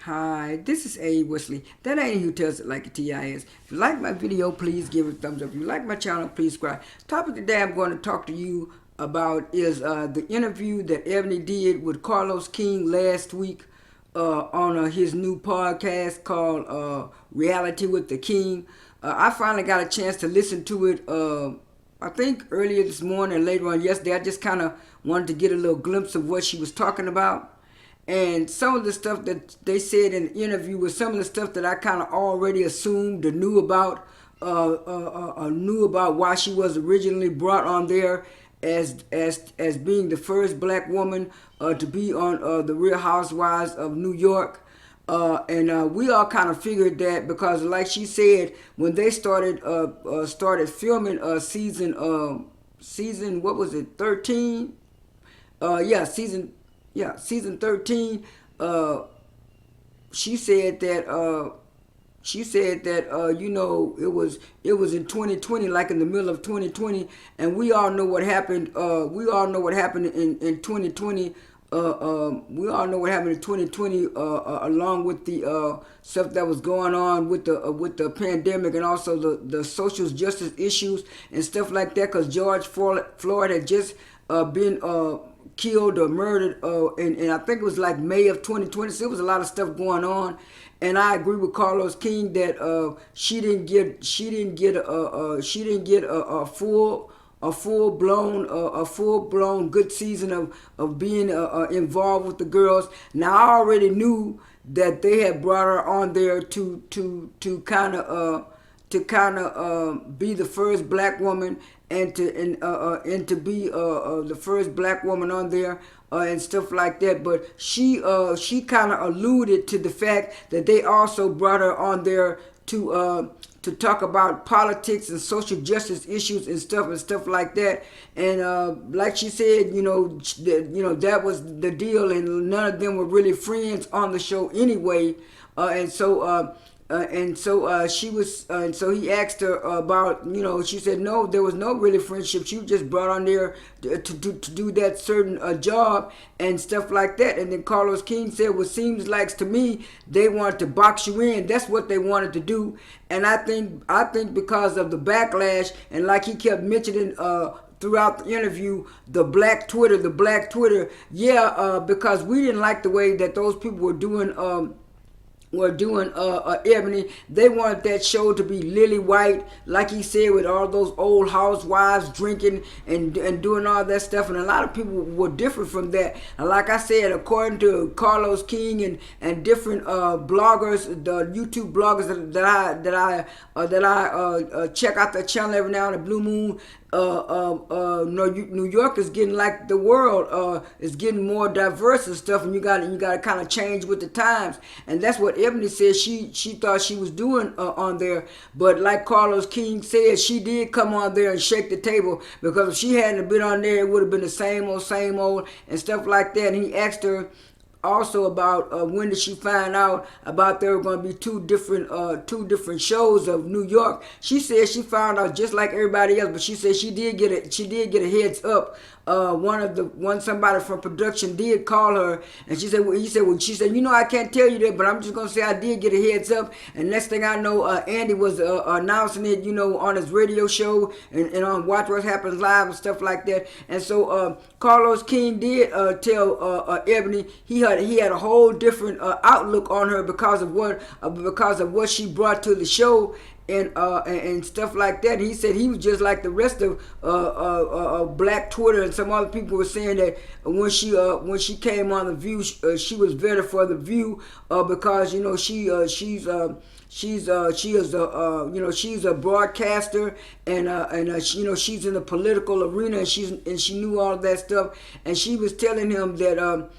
Hi, this is A. Wesley. That ain't who tells it like a TIS. If you like my video, please give it a thumbs up. If you like my channel, please subscribe. Topic today I'm going to talk to you about is the interview that Eboni did with Carlos King last week on his new podcast called Reality with the King. I finally got a chance to listen to it. I think earlier this morning and later on yesterday. I just kind of wanted to get a little glimpse of what she was talking about. And some of the stuff that they said in the interview was some of the stuff that I kind of already assumed or knew about why she was originally brought on there as being the first black woman to be on the Real Housewives of New York. And we all kind of figured that because, like she said, when they started filming season what was it, 13? Season 13. She said that it was in 2020, like in the middle of 2020, and we all know what happened. In 2020. We all know what happened in 2020, along with the stuff that was going on with the pandemic and also the social justice issues and stuff like that. Because George Floyd had just been killed or murdered, and I think it was like May of 2020. So there was a lot of stuff going on, and I agree with Carlos King that she didn't get a full blown good season of being involved with the girls. Now I already knew that they had brought her on there to kind of be the first black woman and to be the first black woman on there and stuff like that. But she kind of alluded to the fact that they also brought her on there to talk about politics and social justice issues and stuff like that. And like she said, that was the deal, and none of them were really friends on the show anyway. And so he asked her about, she said no, there was no really friendship. She was just brought on there to do that certain job and stuff like that. And then Carlos King said, "What seems like to me, they wanted to box you in. That's what they wanted to do." And I think because of the backlash, and like he kept mentioning throughout the interview, the black Twitter, because we didn't like the way that those people were doing Eboni. They wanted that show to be lily white, like he said, with all those old housewives drinking and doing all that stuff. And a lot of people were different from that. And like I said, according to Carlos King and different bloggers, the YouTube bloggers that I check out their channel every now and then, Blue Moon. New York is getting like the world is getting more diverse and stuff, and you got to kind of change with the times, and that's what Eboni said she thought she was doing on there. But like Carlos King said, she did come on there and shake the table, because if she hadn't been on there, it would have been the same old and stuff like that. And he asked her also about when did she find out about there were going to be two different shows of New York. She said she found out just like everybody else, but she said she did get a heads up. Somebody from production did call her, and she said, she said, I can't tell you that, but I'm just gonna say I did get a heads up. And next thing I know, Andy was announcing it, on his radio show and on Watch What Happens Live and stuff like that. And so Carlos King did tell Eboni he had a whole different outlook on her because of what she brought to the show. And stuff like that. He said he was just like the rest of Black Twitter, and some other people were saying that when she came on the View, she was better for the View because she's a broadcaster, and she's in the political arena, and she knew all that stuff. And she was telling him that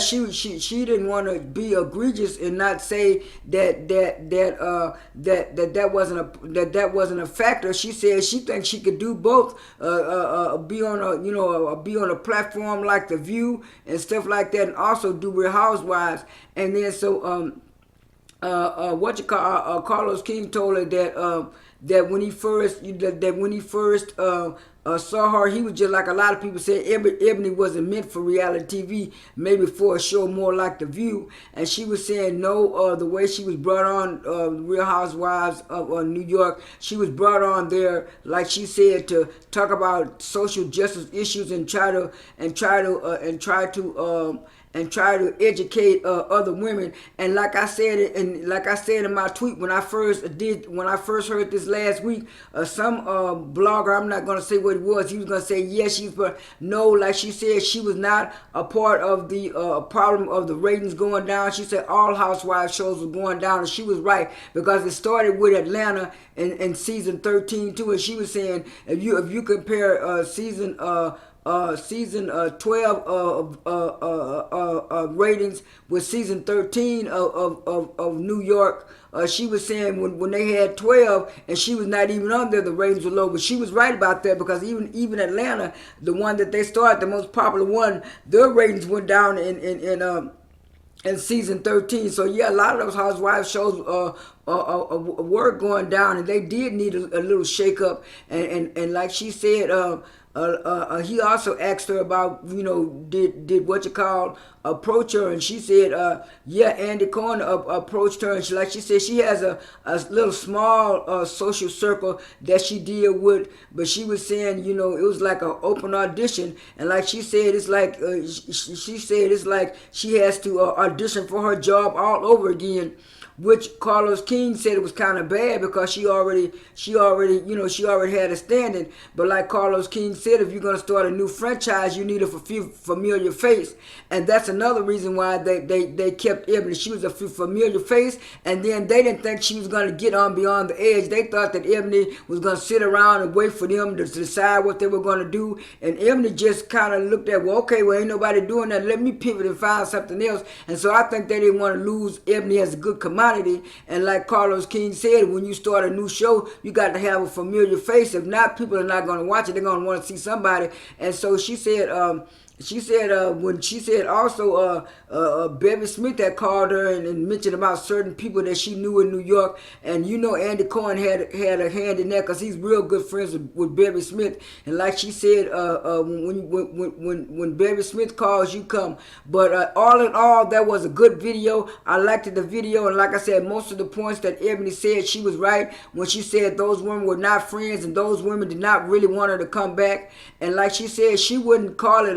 she didn't want to be egregious and not say that wasn't a factor. She said she thinks she could do both, be on a platform like the View and stuff like that, and also do Real Housewives. And then what you call Carlos King told her that that when he first saw her, he was just like a lot of people said. Ebony wasn't meant for reality TV, maybe for a show more like The View. And she was saying no. The way she was brought on Real Housewives of New York, she was brought on there, like she said, to talk about social justice issues and try to educate other women. And like I said, in my tweet when I first heard this last week, some blogger, I'm not gonna say what it was, he was gonna say yes, but no, like she said, she was not a part of the problem of the ratings going down. She said all housewives shows were going down, and she was right, because it started with Atlanta in season 13 too. And she was saying if you compare season 12 ratings with season 13 of New York. She was saying when they had 12 and she was not even on there, the ratings were low. But she was right about that, because even Atlanta, the one that they started, the most popular one, their ratings went down in season 13. So yeah, a lot of those housewives shows were going down, and they did need a little shake up. And like she said, he also asked her about, did what you call approach her, and she said, yeah, Andy Cohen approached her, and she said she has a little small social circle that she deal with, but she was saying, it was like an open audition, and like she said, it's like she said it's like she has to audition for her job all over again. Which Carlos King said it was kind of bad, because she already had a standing. But like Carlos King said, if you're gonna start a new franchise, you need a familiar face, and that's another reason why they kept Ebony. She was a familiar face, and then they didn't think she was gonna get on beyond the edge. They thought that Ebony was gonna sit around and wait for them to decide what they were gonna do, and Ebony just kind of looked at, well, okay, well, ain't nobody doing that. Let me pivot and find something else. And so I think they didn't want to lose Ebony as a good commodity. And like Carlos King said, when you start a new show, you got to have a familiar face. If not, people are not going to watch it. They're going to want to see somebody. And so she said, when she said also Bevy Smith had called her and mentioned about certain people that she knew in New York, and Andy Cohen had a hand in that, because he's real good friends with Bevy Smith. And like she said, when Bevy Smith calls, you come. But all in all, that was a good video. I liked the video, and like I said, most of the points that Ebony said, she was right when she said those women were not friends, and those women did not really want her to come back. And like she said, she wouldn't call it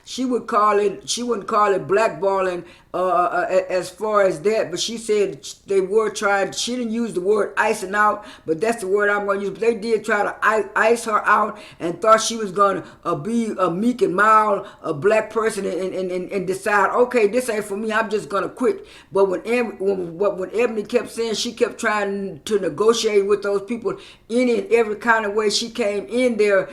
she wouldn't call it blackballing as far as that, but she said they were trying. She didn't use the word icing out, but that's the word I'm going to use. But they did try to ice her out, and thought she was going to be a meek and mild black person, and decide, okay, this ain't for me, I'm just going to quit. But when Ebony kept saying, she kept trying to negotiate with those people any and every kind of way. She came in there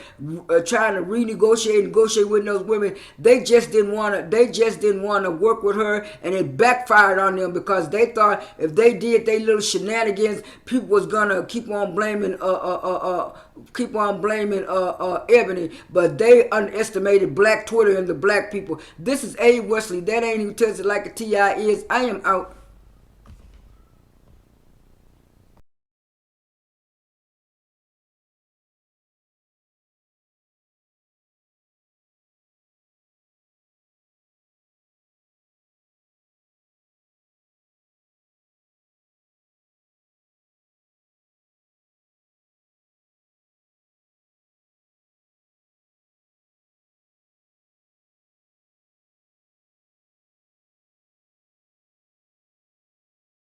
trying to negotiate with those women. They just didn't want to work with her, and it backfired on them, because they thought if they did their little shenanigans, people was gonna keep on blaming Ebony. But they underestimated Black Twitter and the black people. This is A. Wesley. That ain't who tells it like a T.I. is. I am out.